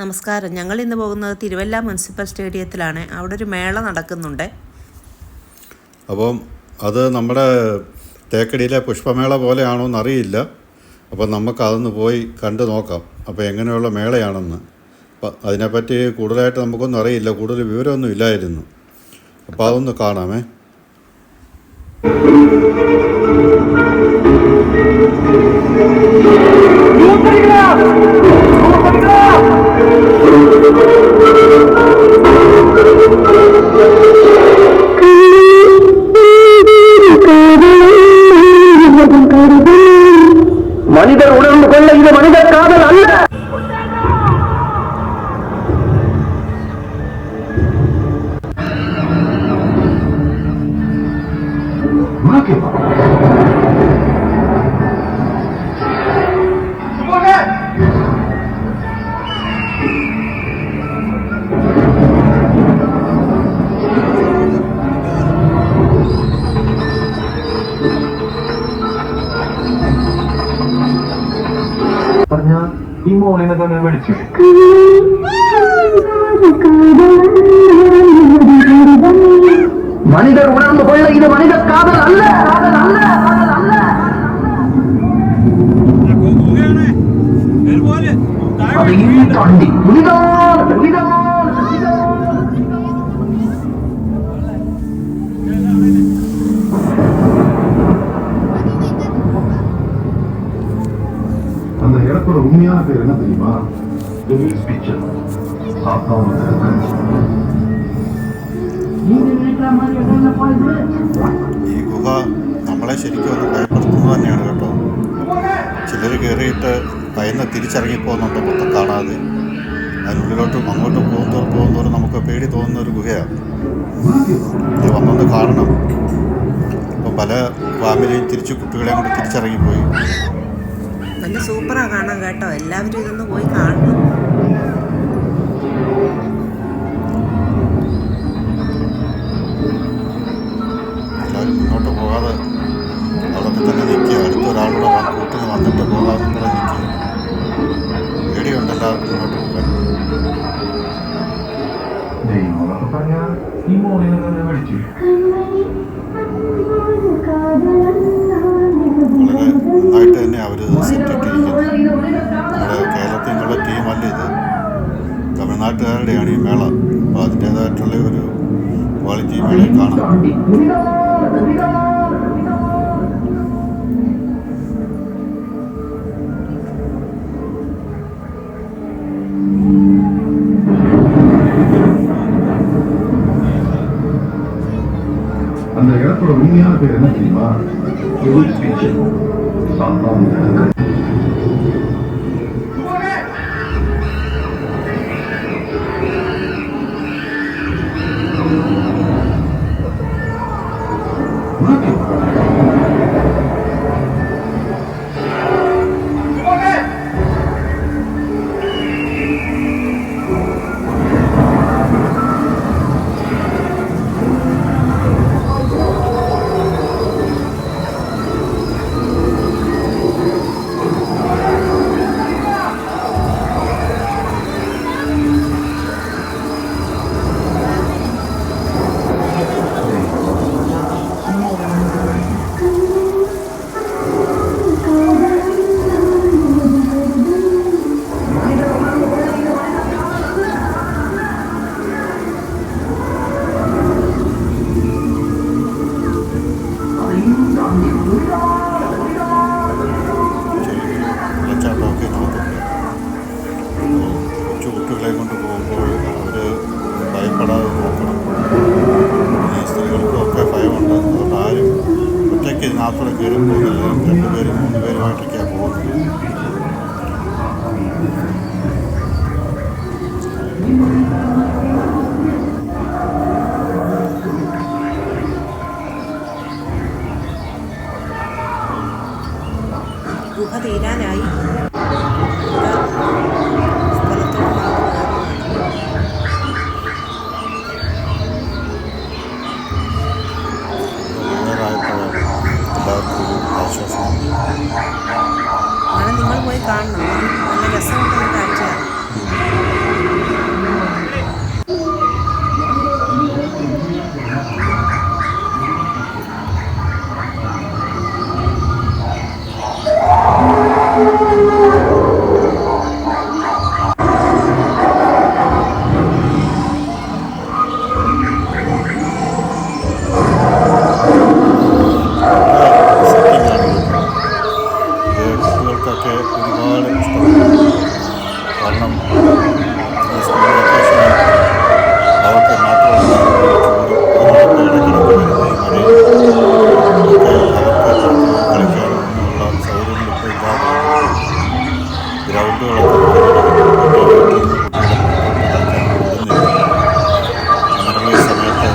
നമസ്കാരം. ഞങ്ങൾ ഇന്ന് പോകുന്നത് തിരുവല്ല മുനിസിപ്പൽ സ്റ്റേഡിയത്തിലാണ്. അവിടെ ഒരു മേള നടക്കുന്നുണ്ട്. അപ്പം അത് നമ്മുടെ തേക്കടിയിലെ പുഷ്പമേള പോലെയാണോ എന്നറിയില്ല. അപ്പം നമുക്കതൊന്ന് പോയി കണ്ടു നോക്കാം. അപ്പോൾ എങ്ങനെയുള്ള മേളയാണെന്ന്. അപ്പം അതിനെപ്പറ്റി കൂടുതലായിട്ട് നമുക്കൊന്നും അറിയില്ല, കൂടുതൽ വിവരമൊന്നും ഇല്ലായിരുന്നു. അപ്പോൾ അതൊന്ന് കാണാമേ. மனிதர் உணர்ந்து கொள்ள இது மனித காதல் அல்ல. ഈ മോളിനെ തന്നെ വിളിച്ചു. മനിതർ ഉണർന്നു കൊള്ള ഇത് മനിത കാതൽ അല്ല. അത് ഈ തണ്ടി அந்த இடத்தோட உண்மையான பேர் என்ன தெரியுமா? ഈ ഗുഹ നമ്മളെ ശരിക്കും ഒന്ന് ഭയപ്പെടുത്തുന്നത് തന്നെയാണ് കേട്ടോ. ചിലർ കയറിയിട്ട് ഭയന്ന് തിരിച്ചിറങ്ങിപ്പോകുന്നുണ്ട് മൊത്തം കാണാതെ. അതിനുള്ളിലോട്ടും അങ്ങോട്ടും പോകുന്നതോറും നമുക്ക് പേടി തോന്നുന്ന ഒരു ഗുഹയാണ്. ഇത് വന്നൊന്ന് കാണണം. ഇപ്പം പല ഫാമിലിയും തിരിച്ച് കുട്ടികളെയും കൊണ്ട് തിരിച്ചിറങ്ങിപ്പോയി. നല്ല സൂപ്പറാണ് കാണാൻ കേട്ടോ. എല്ലാവരും ഇതൊന്ന് പോയി കാണണം. എല്ലാവരും മുന്നോട്ട് പോകാതെ അവിടെ തന്നെ നിൽക്കുക. അടുത്തൊരാളുടെ കൂട്ടിന് വന്നിട്ട് പോകാതെ കൂടെ നിൽക്കുക. പേടിയുണ്ട് എല്ലാവർക്കും മുന്നോട്ട് പോകാൻ. ഈ മോളിനെ തന്നെ വിളിച്ചു. വളരെ നന്നായിട്ട് തന്നെ അവർ സെറ്റിട്ടിരിക്കുന്നത്. നമ്മുടെ കേരളത്തിൽ നിന്നുള്ള ടീമല്ല ഇത്, തമിഴ്നാട്ടുകാരുടെയാണ് ഈ മേള. അപ്പോൾ അതിൻ്റേതായിട്ടുള്ള ഒരു ക്വാളിറ്റി മേളയിൽ കാണാം. அந்த இடத்தோட உண்மையான பேர் என்ன தெரியுமா? വെള്ളച്ചാട്ടമൊക്കെ നമുക്കുണ്ട്. കൊച്ചു കുട്ടികളെ കൊണ്ട് പോകുമ്പോൾ അവർ ഭയപ്പെടാതെ നോക്കണം. ഈ സ്ത്രീകൾക്കൊക്കെ ഭയമുണ്ട്. അതുകൊണ്ട് ആരും ഒറ്റയ്ക്ക് ഇതിനകത്തൂടെ കയറി പോകുന്നില്ല. 2 പേരും 3 പേരുമായിട്ടൊക്കെയാണ് പോകുന്നത്. ഗുഹ തീരാനായി. എല്ലാവർക്കും കാരണം ഈ സ്കൂൾ വെക്കേഷൻ അവർക്ക് മാത്രമല്ല ചൂടും ഇടയ്ക്കിടയ്ക്ക് വരുന്ന ഈ മഴയും ഒക്കെ അവർക്ക് കളിക്കാനും ഒന്നുമുള്ള സൗകര്യങ്ങൾ ഇപ്പോൾ ഇല്ലാതെ ഗ്രൗണ്ടുകളൊക്കെ അങ്ങനെയുള്ള ഈ സമയത്ത്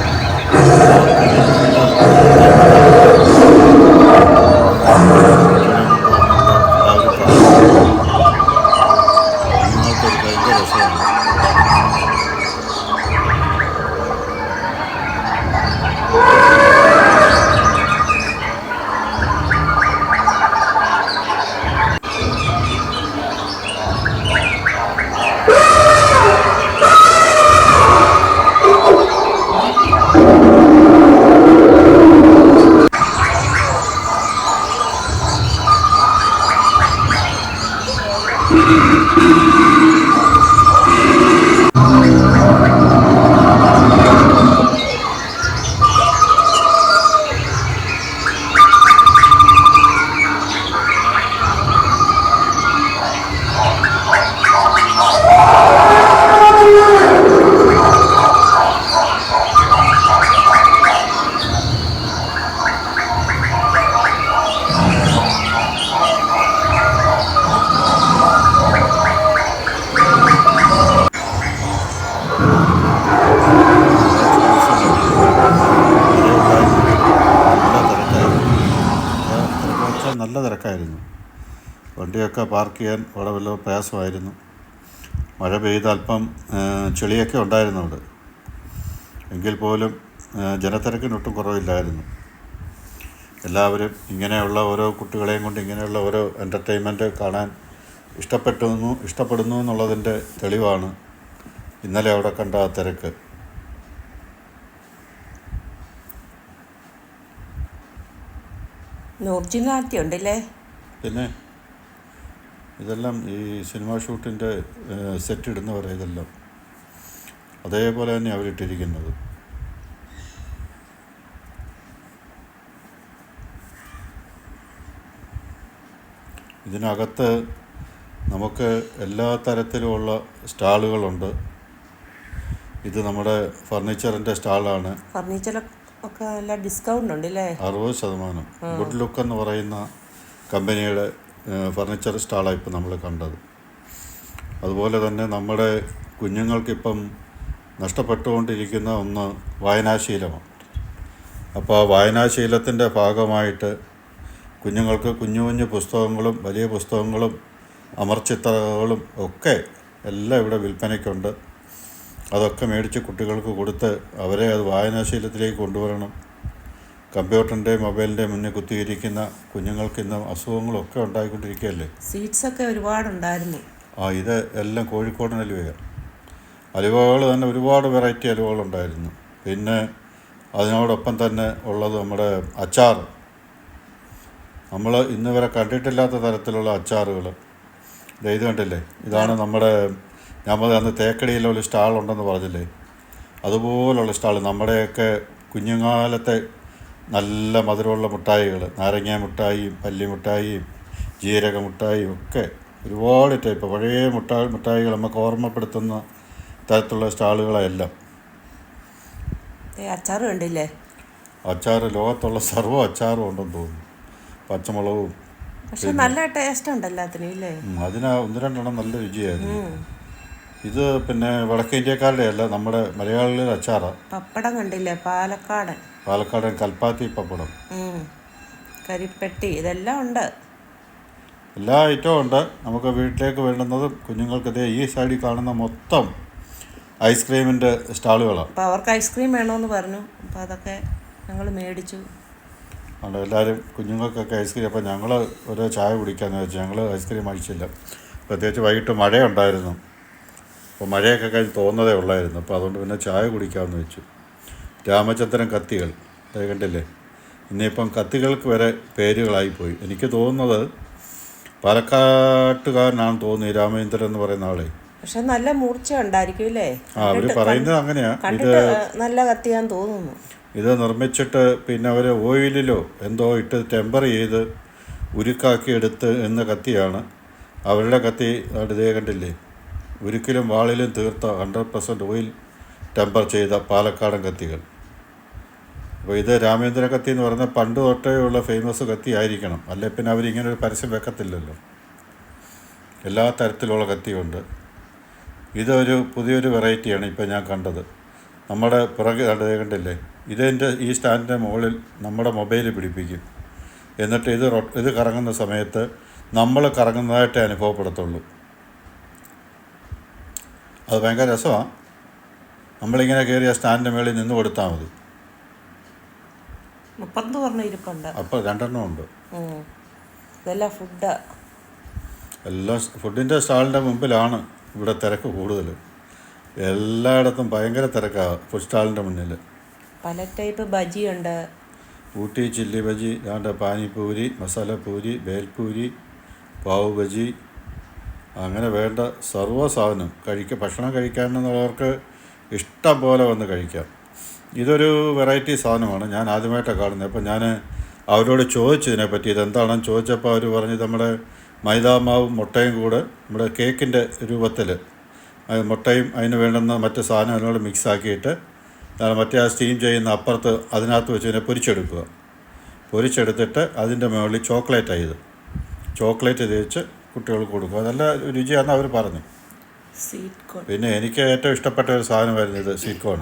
നിങ്ങൾക്കൊരു ഭയങ്കര രസമാണ്. നല്ല തിരക്കായിരുന്നു. വണ്ടിയൊക്കെ പാർക്ക് ചെയ്യാൻ വളരെ വല്ല പ്രയാസമായിരുന്നു. മഴ പെയ്ത് അല്പം ചെളിയൊക്കെ ഉണ്ടായിരുന്നു അവിടെ. എങ്കിൽ പോലും ജനത്തിരക്കിനൊട്ടും കുറവില്ലായിരുന്നു. എല്ലാവരും ഇങ്ങനെയുള്ള ഓരോ കുട്ടികളെയും കൊണ്ട് ഇങ്ങനെയുള്ള ഓരോ എൻ്റർടൈൻമെൻറ്റ് കാണാൻ ഇഷ്ടപ്പെടുന്നു എന്നുള്ളതിൻ്റെ തെളിവാണ് ഇന്നലെ അവിടെ കണ്ട ആ തിരക്ക്. ഒറിജിനാലിറ്റി ഉണ്ടല്ലേ. പിന്നെ ഇതെല്ലാം ഈ സിനിമ ഷൂട്ടിൻ്റെ സെറ്റ് ഇടുന്നവർ ഇതെല്ലാം അതേപോലെ തന്നെ അവരിട്ടിരിക്കുന്നത്. ഇതിനകത്ത് നമുക്ക് എല്ലാ തരത്തിലുമുള്ള സ്റ്റാളുകളുണ്ട്. ഇത് നമ്മുടെ ഫർണിച്ചറിൻ്റെ സ്റ്റാളാണ്. ഫർണിച്ചറൊക്കെ നല്ല ഡിസ്കൗണ്ട് ഉണ്ടല്ലേ. 60%. ഗുഡ് ലുക്ക് എന്ന് പറയുന്ന കമ്പനിയുടെ ഫർണിച്ചർ സ്റ്റാളാണ് ഇപ്പം നമ്മൾ കണ്ടത്. അതുപോലെ തന്നെ നമ്മുടെ കുഞ്ഞുങ്ങൾക്കിപ്പം നഷ്ടപ്പെട്ടുകൊണ്ടിരിക്കുന്ന ഒന്ന് വായനാശീലമാണ്. അപ്പോൾ ആ വായനാശീലത്തിൻ്റെ ഭാഗമായിട്ട് കുഞ്ഞുങ്ങൾക്ക് കുഞ്ഞു കുഞ്ഞു പുസ്തകങ്ങളും വലിയ പുസ്തകങ്ങളും അമർചിത്രകളും ഒക്കെ എല്ലാം ഇവിടെ വിൽപ്പനയ്ക്കുണ്ട്. അതൊക്കെ മേടിച്ച് കുട്ടികൾക്ക് കൊടുത്ത് അവരെ അത് വായനാശീലത്തിലേക്ക് കൊണ്ടുവരണം. കമ്പ്യൂട്ടറിൻ്റെയും മൊബൈലിൻ്റെയും മുന്നിൽ കുത്തിയിരിക്കുന്ന കുഞ്ഞുങ്ങൾക്ക് ഇന്ന് അസുഖങ്ങളൊക്കെ ഉണ്ടായിക്കൊണ്ടിരിക്കുകയല്ലേ. സ്വീറ്റ്സൊക്കെ ഒരുപാടുണ്ടായിരുന്നു. ഇത് എല്ലാം കോഴിക്കോടൻ അലുവയാണ്. അലുവകൾ തന്നെ ഒരുപാട് വെറൈറ്റി അലുവകളുണ്ടായിരുന്നു. പിന്നെ അതിനോടൊപ്പം തന്നെ ഉള്ളത് നമ്മുടെ അച്ചാർ. നമ്മൾ ഇന്ന് വരെ കണ്ടിട്ടില്ലാത്ത തരത്തിലുള്ള അച്ചാറുകൾ. ഇത് കണ്ടില്ലേ, ഇതാണ് നമ്മുടെ നമ്മൾ അന്ന് തേക്കടിയിലുള്ള സ്റ്റാളുണ്ടെന്ന് പറഞ്ഞില്ലേ, അതുപോലുള്ള സ്റ്റാൾ. നമ്മുടെയൊക്കെ കുഞ്ഞുകാലത്തെ നല്ല മധുരമുള്ള മിഠായികൾ, നാരങ്ങ മിഠായിയും പല്ലി മിഠായിയും ജീരക മിഠായിയും ഒക്കെ ഒരുപാട് ടൈപ്പ് പഴയ മിഠായികൾ നമുക്ക് ഓർമ്മപ്പെടുത്തുന്ന തരത്തിലുള്ള സ്റ്റാളുകളെല്ലാം. അച്ചാർ കണ്ടില്ലേ. അച്ചാർ ലോകത്തുള്ള സർവ്വ അച്ചാറും ഉണ്ടെന്ന് തോന്നുന്നു. പച്ചമുളകും പക്ഷെ നല്ല ടേസ്റ്റ് ഉണ്ട് എല്ലാത്തിനും ഇല്ലേ. അതിന് 1-2 നല്ല രുചിയായിരുന്നു. ഇത് പിന്നെ വടക്കേ ഇന്ത്യക്കാരുടെ അല്ല, നമ്മുടെ മലയാളികളുടെ അച്ചാറാണ്. പപ്പടം കണ്ടില്ലേ, പാലക്കാടൻ കൽപ്പാത്തി പപ്പടം, കരിപ്പെട്ടി, ഇതെല്ലാം ഉണ്ട്. എല്ലാ ഐറ്റവും ഉണ്ട്. നമുക്ക് വീട്ടിലേക്ക് വേണ്ടുന്നതും കുഞ്ഞുങ്ങൾക്ക് ഈ സൈഡിൽ കാണുന്ന മൊത്തം ഐസ്ക്രീമിൻ്റെ സ്റ്റാളുകളാണ്. അപ്പോൾ അവർക്ക് ഐസ്ക്രീം വേണമെന്ന് പറഞ്ഞു. അപ്പോൾ അതൊക്കെ ഞങ്ങൾ മേടിച്ചു. അവിടെ എല്ലാവരും കുഞ്ഞുങ്ങൾക്കൊക്കെ ഐസ്ക്രീം. അപ്പോൾ ഞങ്ങൾ ഒരു ചായ കുടിക്കാമെന്ന് വെച്ചാൽ ഞങ്ങൾ ഐസ്ക്രീം കഴിച്ചില്ല. പ്രത്യേകിച്ച് വൈകിട്ട് മഴയുണ്ടായിരുന്നു. അപ്പോൾ മഴയൊക്കെ കഴിഞ്ഞ് തോന്നുന്നതേ ഉള്ളായിരുന്നു. അപ്പോൾ അതുകൊണ്ട് പിന്നെ ചായ കുടിക്കാമെന്ന് വെച്ചു. രാമചന്ദ്രൻ കത്തികൾ കണ്ടില്ലേ. ഇന്നിപ്പം കത്തികൾക്ക് വരെ പേരുകളായിപ്പോയി. എനിക്ക് തോന്നുന്നത് പാലക്കാട്ടുകാരനാണെന്ന് തോന്നി രാമചന്ദ്രൻ എന്ന് പറയുന്ന ആളെ. പക്ഷെ നല്ല മൂർച്ച ഉണ്ടായിരിക്കും അല്ലേ. അവർ പറയുന്നത് അങ്ങനെയാണ്. ഇത് നല്ല കത്തിയാന്ന് തോന്നുന്നു. ഇത് നിർമ്മിച്ചിട്ട് പിന്നെ അവർ ഓയിലിലോ എന്തോ ഇട്ട് ടെമ്പർ ചെയ്ത് ഉരുക്കാക്കി എടുത്ത് എന്ന കത്തിയാണ് അവരുടെ കത്തി. അവിടെ കണ്ടില്ലേ, ഒരിക്കലും വാളിലും തീർത്ത 100% ഓയിൽ ടെമ്പർ ചെയ്ത പാലക്കാടൻ കത്തികൾ. അപ്പോൾ ഇത് രാമേന്ദ്ര കത്തി എന്ന് പറയുന്നത് പണ്ട് തൊട്ടേ ഉള്ള ഫേമസ് കത്തി ആയിരിക്കണം, അല്ലെ പിന്നെ അവരിങ്ങനെ ഒരു പരസ്യം വെക്കത്തില്ലല്ലോ. എല്ലാ തരത്തിലുള്ള കത്തിയുണ്ട്. ഇതൊരു പുതിയൊരു വെറൈറ്റിയാണ് ഇപ്പോൾ ഞാൻ കണ്ടത്. നമ്മുടെ പിറകെ കണ്ടില്ലേ, ഈ സ്റ്റാൻഡിൻ്റെ മുകളിൽ നമ്മുടെ മൊബൈൽ പിടിപ്പിക്കും. എന്നിട്ട് ഇത് കറങ്ങുന്ന സമയത്ത് നമ്മൾ കറങ്ങുന്നതായിട്ടേ അനുഭവപ്പെടത്തുള്ളൂ. അത് ഭയങ്കര രസമാണ്. നമ്മളിങ്ങനെ കയറി ആ സ്റ്റാൻഡിൻ്റെ മുകളിൽ നിന്ന് കൊടുത്താൽ മതി. 30 പറഞ്ഞ ഇരിപ്പുണ്ട്. അപ്പോൾ 2 ഉണ്ട്. ഇതെല്ലാം ഫുഡ്. എല്ലാം ഫുഡിൻ്റെ സ്റ്റാളിൻ്റെ മുമ്പിലാണ് ഇവിടെ തിരക്ക് കൂടുതൽ. എല്ലായിടത്തും ഭയങ്കര തിരക്കാണ് ഫുഡ് സ്റ്റാളിൻ്റെ മുന്നിൽ. പല ടൈപ്പ് ബജിയുണ്ട്. ഊട്ടി ചില്ലി ബജി, പാനിപൂരി, മസാല പൂരി, ബേൽപൂരി, പാവ് ബജി, അങ്ങനെ വേണ്ട സർവ്വ സാധനം ഭക്ഷണം കഴിക്കാനെന്നുള്ളവർക്ക് ഇഷ്ടം പോലെ വന്ന് കഴിക്കാം. ഇതൊരു വെറൈറ്റി സാധനമാണ്, ഞാൻ ആദ്യമായിട്ടാണ് കാണുന്നത്. അപ്പോൾ ഞാൻ അവരോട് ചോദിച്ചതിനെപ്പറ്റി ഇതെന്താണെന്ന് ചോദിച്ചപ്പോൾ അവർ പറഞ്ഞ് നമ്മുടെ മൈദാമാവും മുട്ടയും കൂടെ നമ്മുടെ കേക്കിൻ്റെ രൂപത്തിൽ മുട്ടയും അതിന് വേണ്ടുന്ന മറ്റ് സാധനങ്ങളോട് മിക്സാക്കിയിട്ട് മറ്റേ ആ സ്റ്റീം ചെയ്യുന്ന അപ്പുറത്ത് അതിനകത്ത് വെച്ച് ഇതിനെ പൊരിച്ചെടുത്തിട്ട് അതിൻ്റെ മുകളിൽ ചോക്ലേറ്റ് തേച്ച് കുട്ടികൾക്ക് കൊടുക്കുക. നല്ല രുചിയാണെന്ന് അവർ പറഞ്ഞു. പിന്നെ എനിക്ക് ഏറ്റവും ഇഷ്ടപ്പെട്ട ഒരു സാധനമായിരുന്നു ഇത്, സ്വീറ്റ് കോൺ.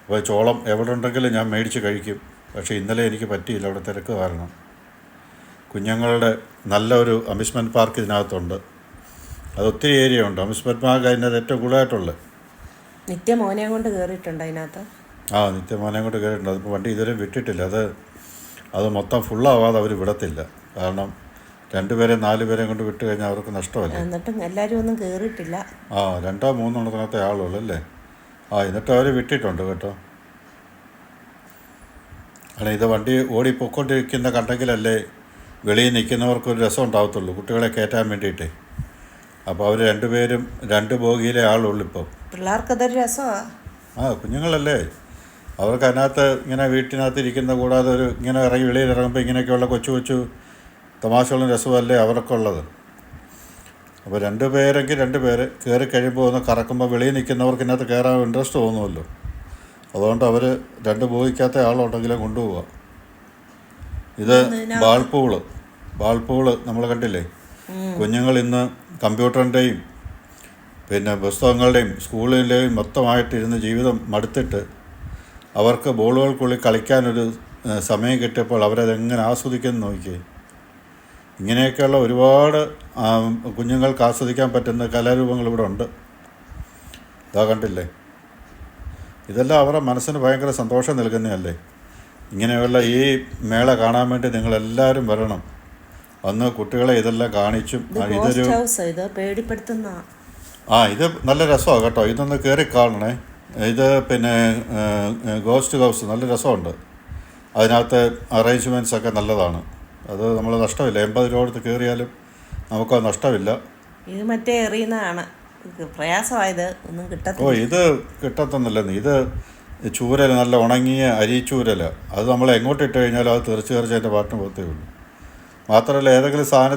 അപ്പോൾ ചോളം എവിടെ ഉണ്ടെങ്കിലും ഞാൻ മേടിച്ച് കഴിക്കും. പക്ഷേ ഇന്നലെ എനിക്ക് പറ്റിയില്ല, അവിടെ തിരക്ക് കാരണം. കുഞ്ഞുങ്ങളുടെ നല്ലൊരു അമ്യൂസ്മെൻറ്റ് പാർക്ക് ഇതിനകത്തുണ്ട്. അത് ഒത്തിരി ഏരിയ ഉണ്ട്. അമ്യൂസ്മെൻറ്റ് പാർക്ക് അതിനകത്ത് ഏറ്റവും കൂടുതലായിട്ടുള്ളത്. നിത്യമോനെ കൊണ്ട് കയറിയിട്ടുണ്ട് അതിനകത്ത്. നിത്യമോനെ കൊണ്ട് കയറിയിട്ടുണ്ട്. അതിപ്പോൾ വണ്ടി ഇതുവരെ വിട്ടിട്ടില്ല. അത് മൊത്തം ഫുള്ളാവാതെ അവർ വിടത്തില്ല. കാരണം 2 പേരെ 4 പേരെ കൊണ്ട് വിട്ട് കഴിഞ്ഞാൽ അവർക്ക് നഷ്ടമല്ലേ. എന്നിട്ടും എല്ലാവരും ഒന്നും കയറിയിട്ടില്ല. 2-3 ആളുള്ളൂ അല്ലേ. എന്നിട്ട് അവർ വിട്ടിട്ടുണ്ട് കേട്ടോ. ഇത് വണ്ടി ഓടിപ്പോയിക്കൊണ്ടിരിക്കുന്ന കണ്ടെങ്കിലല്ലേ വെളിയിൽ നിൽക്കുന്നവർക്കൊരു രസം ഉണ്ടാകത്തുള്ളൂ, കുട്ടികളെ കയറ്റാൻ വേണ്ടിയിട്ടേ. അപ്പോൾ അവർ 2 പേരും 2 ബോഗിയിലെ ആളുള്ളൂ ഇപ്പോൾ. പിള്ളേർക്കതൊരു രസമാണ്. കുഞ്ഞുങ്ങളല്ലേ, അവർക്ക് അതിനകത്ത് ഇങ്ങനെ വീട്ടിനകത്ത് ഇരിക്കുന്ന കൂടാതെ ഇങ്ങനെ ഇറങ്ങി വെളിയിൽ ഇറങ്ങുമ്പോൾ ഇങ്ങനെയൊക്കെയുള്ള കൊച്ചു തമാശകളും രസമല്ലേ അവർക്കുള്ളത്. അപ്പോൾ 2 പേരെങ്കിൽ 2 പേര് കയറി കഴിയുമ്പോൾ ഒന്ന് കറക്കുമ്പോൾ വെളിയിൽ നിൽക്കുന്നവർക്ക് ഇതിനകത്ത് കയറാൻ ഇൻട്രസ്റ്റ് തോന്നുമല്ലോ. അതുകൊണ്ട് അവർ 2 ബോഗിക്കകത്തെ ആളുണ്ടെങ്കിലും കൊണ്ടുപോവുക. ഇത് ബാൾപൂള് നമ്മൾ കണ്ടില്ലേ. കുഞ്ഞുങ്ങൾ ഇന്ന് കമ്പ്യൂട്ടറിൻ്റെയും പിന്നെ പുസ്തകങ്ങളുടെയും സ്കൂളിൻ്റെയും മൊത്തമായിട്ടിരുന്ന് ജീവിതം മടുത്തിട്ട് അവർക്ക് ബോളുകൾക്കുള്ളിൽ കളിക്കാനൊരു സമയം കിട്ടിയപ്പോൾ അവരതെങ്ങനെ ആസ്വദിക്കുന്നു നോക്കിയേ. ഇങ്ങനെയൊക്കെയുള്ള ഒരുപാട് കുഞ്ഞുങ്ങൾക്ക് ആസ്വദിക്കാൻ പറ്റുന്ന കലാരൂപങ്ങൾ ഇവിടെ ഉണ്ട്. ഇതാ കണ്ടില്ലേ, ഇതെല്ലാം അവരുടെ മനസ്സിന് ഭയങ്കര സന്തോഷം നൽകുന്നതല്ലേ. ഇങ്ങനെയുള്ള ഈ മേള കാണാൻ വേണ്ടി നിങ്ങളെല്ലാവരും വരണം. വന്ന് കുട്ടികളെ ഇതെല്ലാം കാണിച്ചും ഇത് നല്ല രസമാണ് കേട്ടോ. ഇതൊന്ന് കയറി കാണണേ. ഇത് പിന്നെ ഗോസ്റ്റ് ഹൗസ് നല്ല രസമുണ്ട്. അതിനകത്ത് അറേഞ്ച്മെൻറ്റ്സ് ഒക്കെ നല്ലതാണ്. അത് നമ്മൾ നഷ്ടമില്ല. 80 രൂപ കൊടുത്ത് കയറിയാലും നമുക്കത് നഷ്ടമില്ല. ഇത് മറ്റേ എറിയുന്നതാണ് പ്രയാസമായത്, ഒന്നും ഇത് കിട്ടത്തൊന്നുമില്ലെന്ന്. ഇത് ചൂരൽ, നല്ല ഉണങ്ങിയ അരിച്ചൂരൽ. അത് നമ്മൾ എങ്ങോട്ടിട്ട് കഴിഞ്ഞാലും അത് തെറിച്ച് അതിൻ്റെ പാട്ടിന് പോകത്തേ ഉള്ളൂ. മാത്രമല്ല ഏതെങ്കിലും സാധനം